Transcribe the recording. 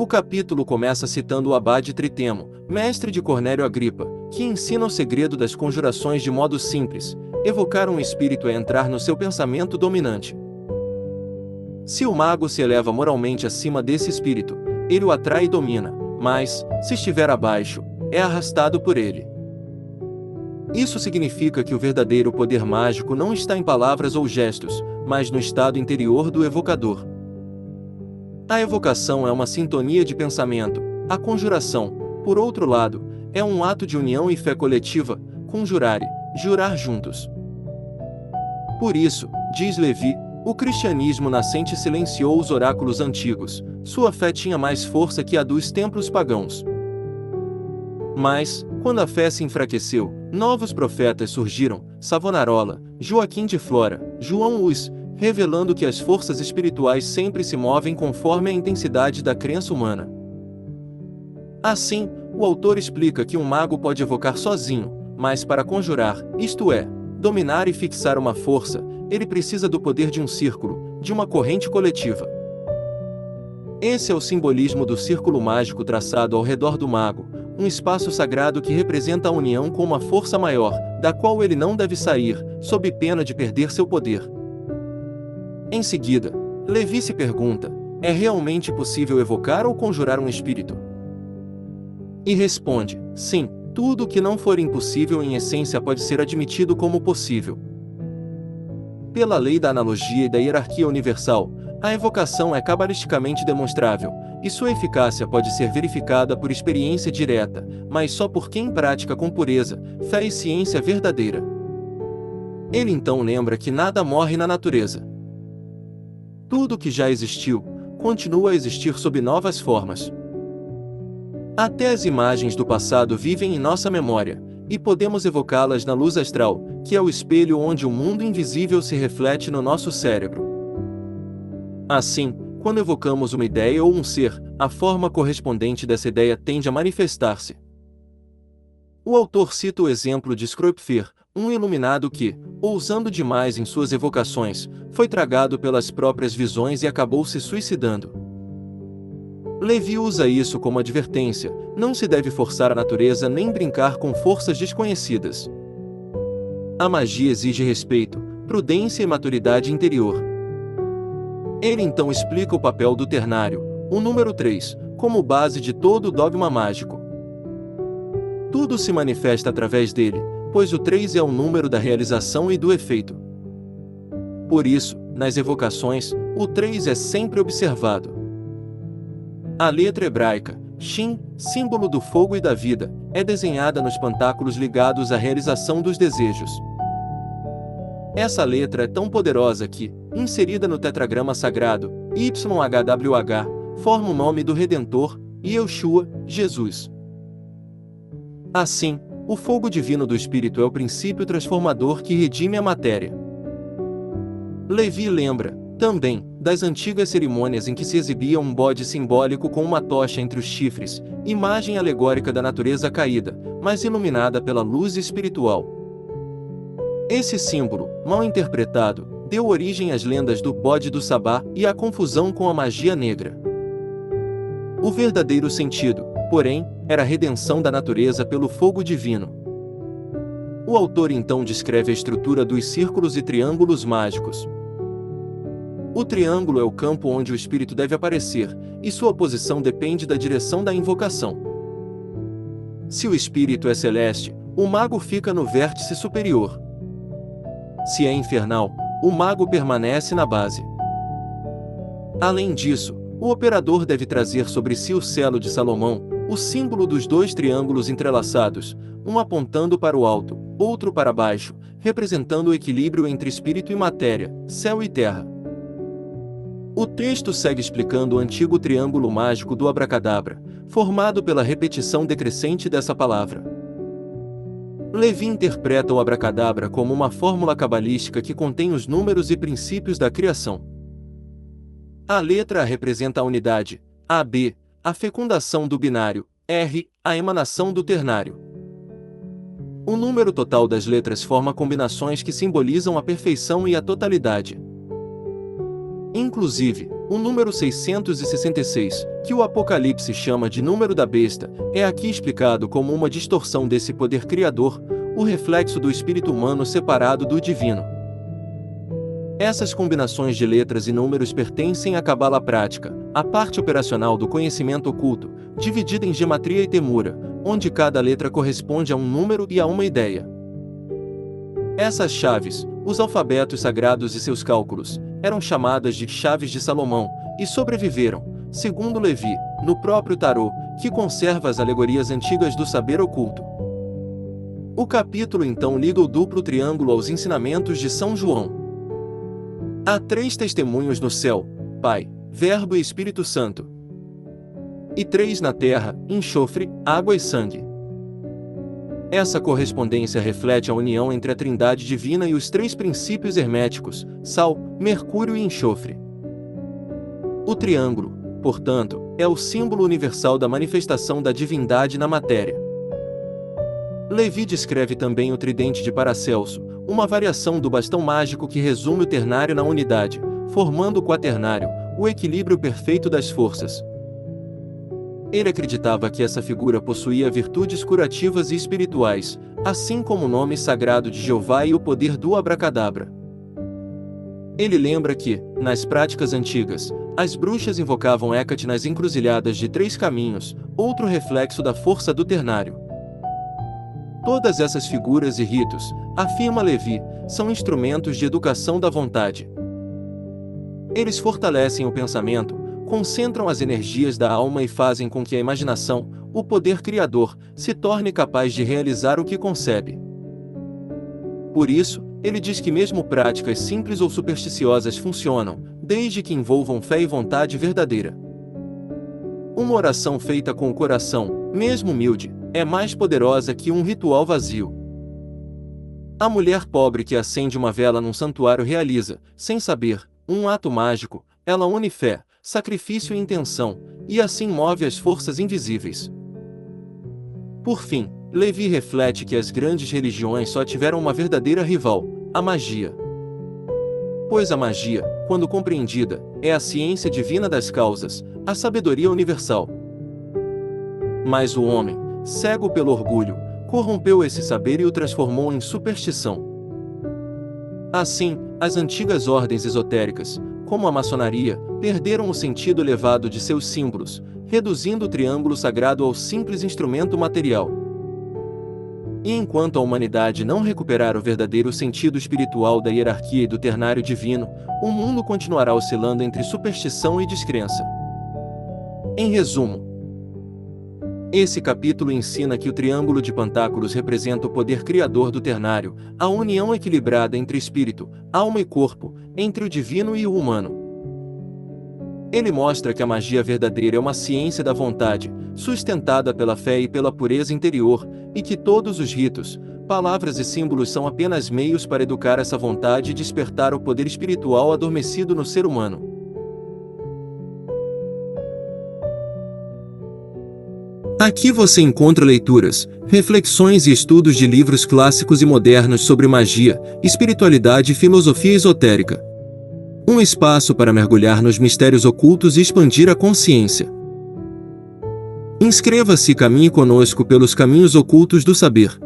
O capítulo começa citando o abade Tritemo, mestre de Cornélio Agripa, que ensina o segredo das conjurações de modo simples: evocar um espírito é entrar no seu pensamento dominante. Se o mago se eleva moralmente acima desse espírito, ele o atrai e domina, mas, se estiver abaixo, é arrastado por ele. Isso significa que o verdadeiro poder mágico não está em palavras ou gestos, mas no estado interior do evocador. A evocação é uma sintonia de pensamento. A conjuração, por outro lado, é um ato de união e fé coletiva, conjurare, jurar juntos. Por isso, diz Levi, o cristianismo nascente silenciou os oráculos antigos, sua fé tinha mais força que a dos templos pagãos. Mas, quando a fé se enfraqueceu, novos profetas surgiram: Savonarola, Joaquim de Flora, João Hus, revelando que as forças espirituais sempre se movem conforme a intensidade da crença humana. Assim, o autor explica que um mago pode evocar sozinho, mas para conjurar, isto é, dominar e fixar uma força, ele precisa do poder de um círculo, de uma corrente coletiva. Esse é o simbolismo do círculo mágico traçado ao redor do mago, um espaço sagrado que representa a união com uma força maior, da qual ele não deve sair, sob pena de perder seu poder. Em seguida, Levi se pergunta: é realmente possível evocar ou conjurar um espírito? E responde: sim, tudo o que não for impossível em essência pode ser admitido como possível. Pela lei da analogia e da hierarquia universal, a evocação é cabalisticamente demonstrável, e sua eficácia pode ser verificada por experiência direta, mas só por quem pratica com pureza, fé e ciência verdadeira. Ele então lembra que nada morre na natureza. Tudo que já existiu, continua a existir sob novas formas. Até as imagens do passado vivem em nossa memória, e podemos evocá-las na luz astral, que é o espelho onde o mundo invisível se reflete no nosso cérebro. Assim, quando evocamos uma ideia ou um ser, a forma correspondente dessa ideia tende a manifestar-se. O autor cita o exemplo de Scroepfer, um iluminado que, ousando demais em suas evocações, foi tragado pelas próprias visões e acabou se suicidando. Levi usa isso como advertência: não se deve forçar a natureza nem brincar com forças desconhecidas. A magia exige respeito, prudência e maturidade interior. Ele então explica o papel do ternário, o número 3, como base de todo o dogma mágico. Tudo se manifesta através dele, pois o 3 é o número da realização e do efeito. Por isso, nas evocações, o 3 é sempre observado. A letra hebraica, Shin, símbolo do fogo e da vida, é desenhada nos pantáculos ligados à realização dos desejos. Essa letra é tão poderosa que, inserida no tetragrama sagrado, YHWH, forma o nome do Redentor, Yeshua, Jesus. Assim, o fogo divino do Espírito é o princípio transformador que redime a matéria. Levi lembra, também, das antigas cerimônias em que se exibia um bode simbólico com uma tocha entre os chifres, imagem alegórica da natureza caída, mas iluminada pela luz espiritual. Esse símbolo, mal interpretado, deu origem às lendas do bode do Sabá e à confusão com a magia negra. O verdadeiro sentido, porém, era a redenção da natureza pelo fogo divino. O autor então descreve a estrutura dos círculos e triângulos mágicos. O triângulo é o campo onde o espírito deve aparecer, e sua posição depende da direção da invocação. Se o espírito é celeste, o mago fica no vértice superior. Se é infernal, o mago permanece na base. Além disso, o operador deve trazer sobre si o selo de Salomão, o símbolo dos dois triângulos entrelaçados, um apontando para o alto, outro para baixo, representando o equilíbrio entre espírito e matéria, céu e terra. O texto segue explicando o antigo triângulo mágico do abracadabra, formado pela repetição decrescente dessa palavra. Levi interpreta o abracadabra como uma fórmula cabalística que contém os números e princípios da criação. A letra A representa a unidade, AB, a fecundação do binário, R, a emanação do ternário. O número total das letras forma combinações que simbolizam a perfeição e a totalidade. Inclusive, O número 666, que o Apocalipse chama de número da besta, é aqui explicado como uma distorção desse poder criador, o reflexo do espírito humano separado do divino. Essas combinações de letras e números pertencem à cabala prática, a parte operacional do conhecimento oculto, dividida em gematria e temura, onde cada letra corresponde a um número e a uma ideia. Essas chaves, os alfabetos sagrados e seus cálculos, eram chamadas de chaves de Salomão, e sobreviveram, segundo Levi, no próprio tarô, que conserva as alegorias antigas do saber oculto. O capítulo então liga o duplo triângulo aos ensinamentos de São João. Há 3 testemunhos no céu: Pai, Verbo e Espírito Santo. E 3 na terra: enxofre, água e sangue. Essa correspondência reflete a união entre a Trindade divina e os 3 princípios herméticos: sal, mercúrio e enxofre. O triângulo, portanto, é o símbolo universal da manifestação da divindade na matéria. Levi descreve também o tridente de Paracelso, uma variação do bastão mágico que resume o ternário na unidade, formando o quaternário, o equilíbrio perfeito das forças. Ele acreditava que essa figura possuía virtudes curativas e espirituais, assim como o nome sagrado de Jeová e o poder do abracadabra. Ele lembra que, nas práticas antigas, as bruxas invocavam Hecate nas encruzilhadas de 3 caminhos, outro reflexo da força do ternário. Todas essas figuras e ritos, afirma Levi, são instrumentos de educação da vontade. Eles fortalecem o pensamento, concentram as energias da alma e fazem com que a imaginação, o poder criador, se torne capaz de realizar o que concebe. Por isso, ele diz que mesmo práticas simples ou supersticiosas funcionam, desde que envolvam fé e vontade verdadeira. Uma oração feita com o coração, mesmo humilde, é mais poderosa que um ritual vazio. A mulher pobre que acende uma vela num santuário realiza, sem saber, um ato mágico. Ela une fé, sacrifício e intenção, e assim move as forças invisíveis. Por fim, Levi reflete que as grandes religiões só tiveram uma verdadeira rival: a magia. Pois a magia, quando compreendida, é a ciência divina das causas, a sabedoria universal. Mas o homem, cego pelo orgulho, corrompeu esse saber e o transformou em superstição. Assim, as antigas ordens esotéricas, como a maçonaria, perderam o sentido elevado de seus símbolos, reduzindo o triângulo sagrado ao simples instrumento material. E enquanto a humanidade não recuperar o verdadeiro sentido espiritual da hierarquia e do ternário divino, o mundo continuará oscilando entre superstição e descrença. Em resumo, esse capítulo ensina que o triângulo de pentáculos representa o poder criador do ternário, a união equilibrada entre espírito, alma e corpo, entre o divino e o humano. Ele mostra que a magia verdadeira é uma ciência da vontade, sustentada pela fé e pela pureza interior, e que todos os ritos, palavras e símbolos são apenas meios para educar essa vontade e despertar o poder espiritual adormecido no ser humano. Aqui você encontra leituras, reflexões e estudos de livros clássicos e modernos sobre magia, espiritualidade e filosofia esotérica. Um espaço para mergulhar nos mistérios ocultos e expandir a consciência. Inscreva-se e caminhe conosco pelos caminhos ocultos do saber.